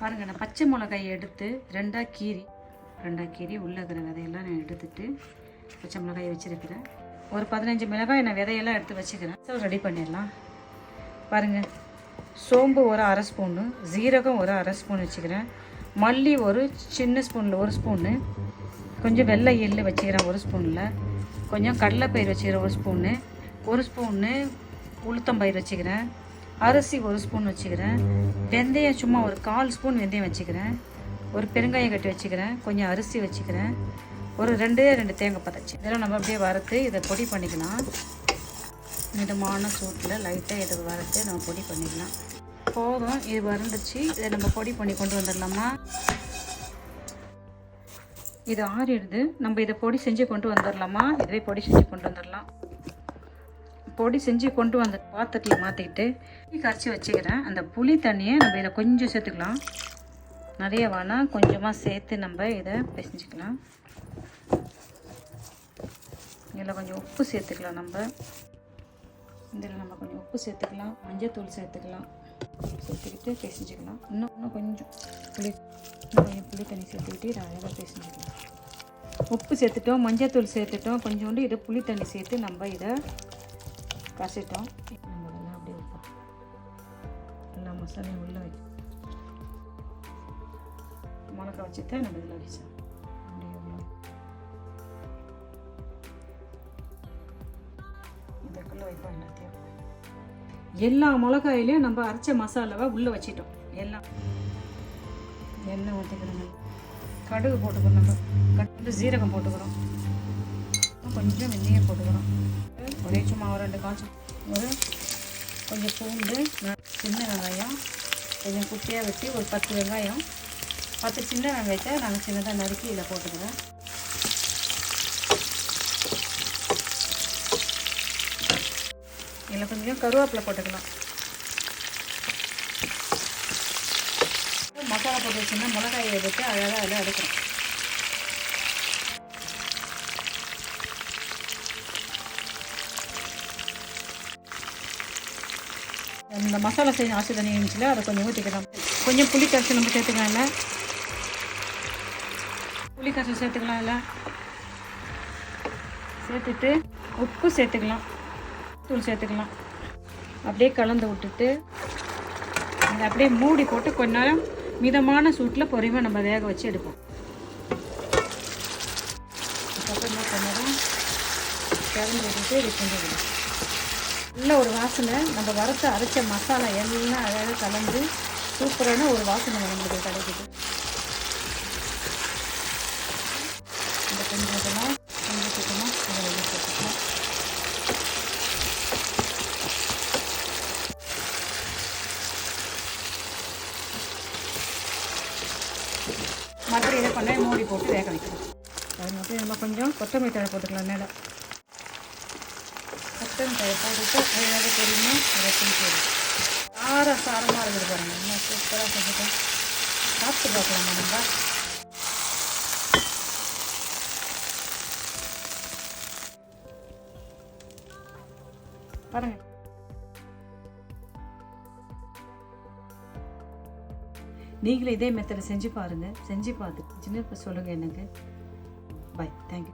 பாருங்கள், நான் பச்சை மிளகாயை எடுத்து ரெண்டாக கீரி உள்ளே இருக்கிற விதையெல்லாம் நான் எடுத்துட்டு பச்சை மிளகாயை வச்சுருக்கிறேன். ஒரு 15 மிளகாய் நான் விதையெல்லாம் எடுத்து வச்சுக்கிறேன். ரெடி பண்ணிடலாம். பாருங்கள், சோம்பு ஒரு அரை ஸ்பூனு, ஜீரகம் ஒரு அரை ஸ்பூன் வச்சுக்கிறேன், மல்லி ஒரு சின்ன ஸ்பூனில் ஒரு ஸ்பூனு, கொஞ்சம் வெள்ளை எள்ளு வச்சுக்கிறேன் ஒரு ஸ்பூனில், கொஞ்சம் கடலைப்பயிறு வச்சுக்கிறேன் ஒரு ஸ்பூனு உளுத்தம்பயிறு வச்சுக்கிறேன், அரிசி ஒரு ஸ்பூன் வச்சுக்கிறேன், வெந்தயம் சும்மா ஒரு 1/4 ஸ்பூன் வெந்தயம் வச்சுக்கிறேன், ஒரு பெருங்காயம் கட்டி வச்சுக்கிறேன், கொஞ்சம் அரிசி வச்சுக்கிறேன், ஒரு 2 தேங்காய் பதச்சு. இதெல்லாம் நம்ம அப்படியே வறுத்து இதை பொடி பண்ணிக்கலாம். மிதமான சூட்டில் லைட்டாக இதை வறுத்து நம்ம பொடி பண்ணிக்கலாம். போதும், இது வறண்டுச்சு. இதை நம்ம பொடி பண்ணி கொண்டு வந்துடலாமா? இது ஆறிடுது. நம்ம இதை பொடி செஞ்சு கொண்டு வந்துடலாமா? இதுவே பொடி செஞ்சு கொண்டு வந்துடலாம். பொடி செஞ்சு கொண்டு வந்த பாத்திரத்தில் மாற்றிக்கிட்டு கரைச்சி வச்சுக்கிறேன். அந்த புளி தண்ணியை நம்ம இதை கொஞ்சம் சேர்த்துக்கலாம். நிறைய வேணாம், கொஞ்சமாக சேர்த்து நம்ம இதை பிசைஞ்சிக்கலாம். இதில் கொஞ்சம் உப்பு சேர்த்துக்கலாம். இதில் நம்ம கொஞ்சம் உப்பு சேர்த்துக்கலாம், மஞ்சள் சேர்த்துக்கலாம். சேர்த்துக்கிட்டு பிசைஞ்சிக்கலாம். இன்னும் கொஞ்சம் புளி தண்ணி சேர்த்துக்கிட்டு இதை அழகாக பிசைஞ்சிக்கலாம். உப்பு சேர்த்துட்டோம், மஞ்சள் சேர்த்துட்டோம், கொஞ்சோண்டு இதை புளி தண்ணி சேர்த்து நம்ம இதை கரைச்சிட்டோம். நம்ம இதெல்லாம் அப்படியே வைப்போம். எல்லா மசாலையும் உள்ளே வச்சு மிளகா வச்சுதான் நம்ம இதில் வச்சோம். இதுக்குள்ளே வைப்போம். எல்லா மிளகாயிலையும் நம்ம அரைச்ச மசாலாவை உள்ளே வச்சிட்டோம். எல்லாம் எண்ணெய் ஊற்றிக்கிறோம், கடுகு போட்டுக்கிறோம், நம்ம ஜீரகம் போட்டுக்கிறோம், கொஞ்சம் வெந்தயம் போட்டுக்கிறோம், ஒரே சும்மா ஒரு 2 காய்ச்சி, கொஞ்சம் பூண்டு, சின்ன வெங்காயம் கொஞ்சம் குட்டியாக வெட்டி ஒரு 10 வெங்காயம், 10 சின்ன வெங்காயத்தை நாங்கள் சின்னதாக நறுக்கி இதில் போட்டுக்கிறோம். இதில் கொஞ்சம் கருவேப்பிலை போட்டுக்கலாம். மசாலா போட்டு வச்சுன்னா மிளகாயை எடுத்து அழகாக அதில் எடுக்கிறோம். இந்த மசாலா செஞ்சு ஆசை தண்ணி இருந்துச்சுல அதை கொஞ்சம் ஊற்றிக்கலாம். கொஞ்சம் புளி கரைசல் நம்ம சேர்த்துக்கலாம்ல, புளி கரைசல் சேர்த்துக்கலாம். இல்லை சேர்த்துட்டு உப்பு சேர்த்துக்கலாம், தூள் சேர்த்துக்கலாம். அப்படியே கலந்து விட்டுட்டு அதை அப்படியே மூடி போட்டு கொஞ்ச நேரம் மிதமான சூட்டில் பொறுமையாக நம்ம வேக வச்சு எடுப்போம். அதுக்கப்புறம் கொஞ்ச நேரம் கலந்து விட்டுட்டு இது செஞ்சுக்கணும். நல்ல ஒரு வாசனை, நம்ம வறுத்து அரைச்ச மசாலா எல்லாம் அழகாக கலந்து சூப்பரான ஒரு வாசனை நம்மளுக்கு கிடைக்குது. இந்த கொஞ்சம் சுத்தமாக அதை சேர்த்துக்கலாம். மறுபடியும் இதை பண்ண மூடி போட்டு வேக வைக்கணும். அது மட்டும் நம்ம கொஞ்சம் கொத்தமல்லி தழை போட்டுக்கலாம். மேலே கொத்தமல்லி தழை போட்டுட்டு அழகாக தெரியுமா அரைச்சி போடும். சாரமாக இருக்குது பாருங்கள். நம்ம சூப்பராக செஞ்சுட்டோம். சாப்பிட்டு பார்க்கலாமா நம்ம? பாருங்கள், நீங்களும் இதே மெத்தடை செஞ்சு பாருங்கள். செஞ்சு பார்த்துட்டு சின்ன சொல்லுங்கள் எனக்கு. Bye, thank you.